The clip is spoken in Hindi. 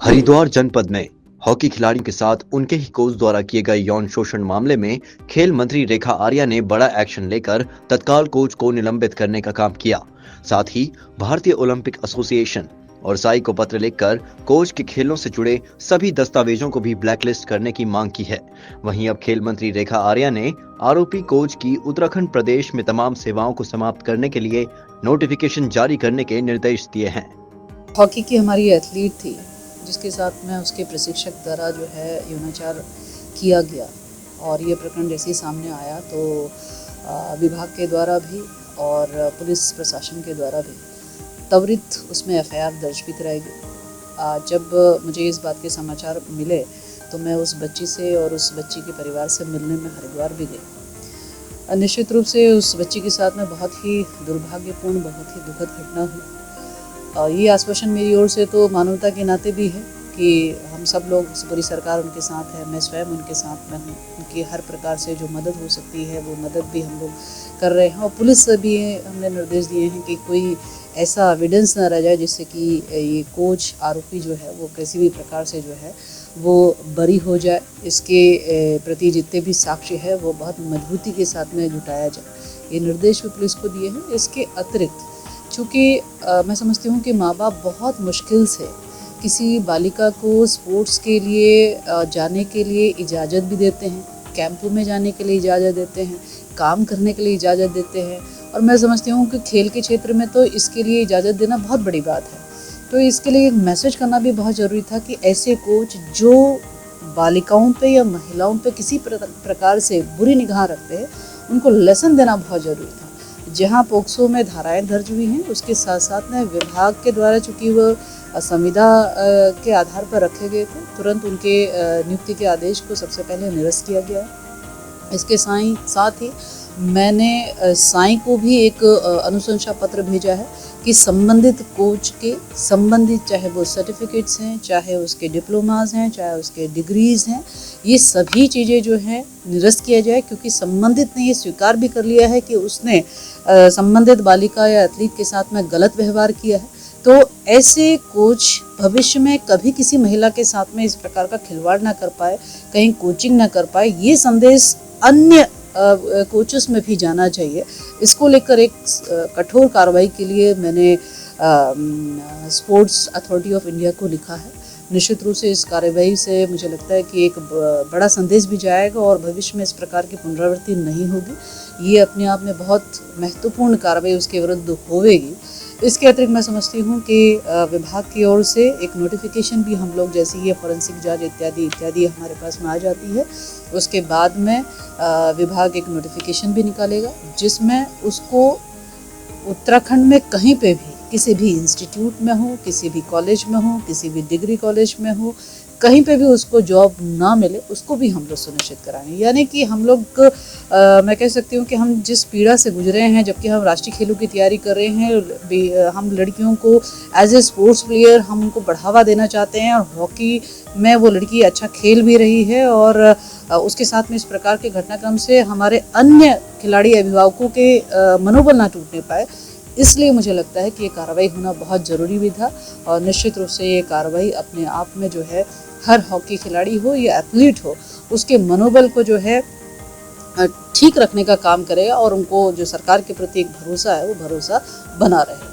हरिद्वार जनपद में हॉकी खिलाड़ियों के साथ उनके ही कोच द्वारा किए गए यौन शोषण मामले में खेल मंत्री रेखा आर्या ने बड़ा एक्शन लेकर तत्काल कोच को निलंबित करने का काम किया। साथ ही भारतीय ओलंपिक एसोसिएशन और साई को पत्र लिखकर कोच के खेलों से जुड़े सभी दस्तावेजों को भी ब्लैकलिस्ट करने की मांग की है। वहीं अब खेल मंत्री रेखा आर्या ने आरोपी कोच की उत्तराखंड प्रदेश में तमाम सेवाओं को समाप्त करने के लिए नोटिफिकेशन जारी करने के निर्देश दिए हैं। हॉकी की हमारी एथलीट थी जिसके साथ में उसके प्रशिक्षक द्वारा जो है यौनाचार किया गया, और ये प्रकरण जैसे ही सामने आया तो विभाग के द्वारा भी और पुलिस प्रशासन के द्वारा भी त्वरित उसमें एफआईआर दर्ज भी कराई गई। जब मुझे इस बात के समाचार मिले तो मैं उस बच्ची से और उस बच्ची के परिवार से मिलने में हरिद्वार भी गई। निश्चित रूप से उस बच्ची के साथ में बहुत ही दुर्भाग्यपूर्ण, बहुत ही दुखद घटना हुई। ये आश्वासन मेरी ओर से तो मानवता के नाते भी है कि हम सब लोग, पूरी सरकार उनके साथ है, मैं स्वयं उनके साथ में हूँ। उनकी हर प्रकार से जो मदद हो सकती है वो मदद भी हम लोग कर रहे हैं, और पुलिस से भी हमने निर्देश दिए हैं कि कोई ऐसा एविडेंस ना रह जाए जिससे कि ये कोच आरोपी जो है वो किसी भी प्रकार से जो है वो बरी हो जाए। इसके प्रति जितने भी साक्ष्य है वो बहुत मजबूती के साथ में जुटाया जाए, ये निर्देश भी पुलिस को दिए हैं। इसके अतिरिक्त चूँकि मैं समझती हूँ कि माँ बाप बहुत मुश्किल से किसी बालिका को स्पोर्ट्स के लिए जाने के लिए इजाज़त भी देते हैं, कैंपों में जाने के लिए इजाज़त देते हैं, काम करने के लिए इजाज़त देते हैं, और मैं समझती हूँ कि खेल के क्षेत्र में तो इसके लिए इजाज़त देना बहुत बड़ी बात है। तो इसके लिए एक मैसेज करना भी बहुत ज़रूरी था कि ऐसे कोच जो बालिकाओं पे या महिलाओं पे किसी प्रकार से बुरी निगाह रखते हैं उनको लेसन देना बहुत ज़रूरी था। जहाँ पोक्सो में धाराएं दर्ज हुई हैं उसके साथ साथ में विभाग के द्वारा, चूँकि वो संविदा के आधार पर रखे गए थे, तुरंत उनके नियुक्ति के आदेश को सबसे पहले निरस्त किया गया है। इसके साथ ही मैंने साई को भी एक अनुशंसा पत्र भेजा है कि संबंधित कोच के संबंधित, चाहे वो सर्टिफिकेट्स हैं, चाहे उसके डिप्लोमाज हैं, चाहे उसके डिग्रीज़ हैं, ये सभी चीज़ें जो हैं निरस्त किया जाए, क्योंकि संबंधित ने ये स्वीकार भी कर लिया है कि उसने संबंधित बालिका या एथलीट के साथ में गलत व्यवहार किया है। तो ऐसे कोच भविष्य में कभी किसी महिला के साथ में इस प्रकार का खिलवाड़ ना कर पाए, कहीं कोचिंग ना कर पाए, ये संदेश अन्य कोचेस में भी जाना चाहिए। इसको लेकर एक कठोर कार्रवाई के लिए मैंने स्पोर्ट्स अथॉरिटी ऑफ इंडिया को लिखा है। निश्चित रूप से इस कार्रवाई से मुझे लगता है कि एक बड़ा संदेश भी जाएगा और भविष्य में इस प्रकार की पुनरावृत्ति नहीं होगी। ये अपने आप में बहुत महत्वपूर्ण कार्रवाई उसके विरुद्ध होगी। इसके अतिरिक्त मैं समझती हूँ कि विभाग की ओर से एक नोटिफिकेशन भी हम लोग, जैसे ये फॉरेंसिक जांच इत्यादि हमारे पास में आ जाती है, उसके बाद में विभाग एक नोटिफिकेशन भी निकालेगा जिसमें उसको उत्तराखंड में कहीं पे भी, किसी भी इंस्टीट्यूट में हो, किसी भी कॉलेज में हो, किसी भी डिग्री कॉलेज में हो, कहीं पे भी उसको जॉब ना मिले, उसको भी हम लोग सुनिश्चित कराएंगे। यानी कि हम लोग मैं कह सकती हूँ कि हम जिस पीड़ा से गुजरे हैं, जबकि हम राष्ट्रीय खेलों की तैयारी कर रहे हैं, हम लड़कियों को एज ए स्पोर्ट्स प्लेयर हम उनको बढ़ावा देना चाहते हैं, और हॉकी में वो लड़की अच्छा खेल भी रही है, और उसके साथ में इस प्रकार के घटनाक्रम से हमारे अन्य खिलाड़ी अभिभावकों के मनोबल ना टूटने पाए, इसलिए मुझे लगता है कि ये कार्रवाई होना बहुत ज़रूरी भी था। और निश्चित रूप से ये कार्रवाई अपने आप में जो है हर हॉकी खिलाड़ी हो या एथलीट हो, उसके मनोबल को जो है ठीक रखने का काम करेगा, और उनको जो सरकार के प्रति एक भरोसा है वो भरोसा बना रहे।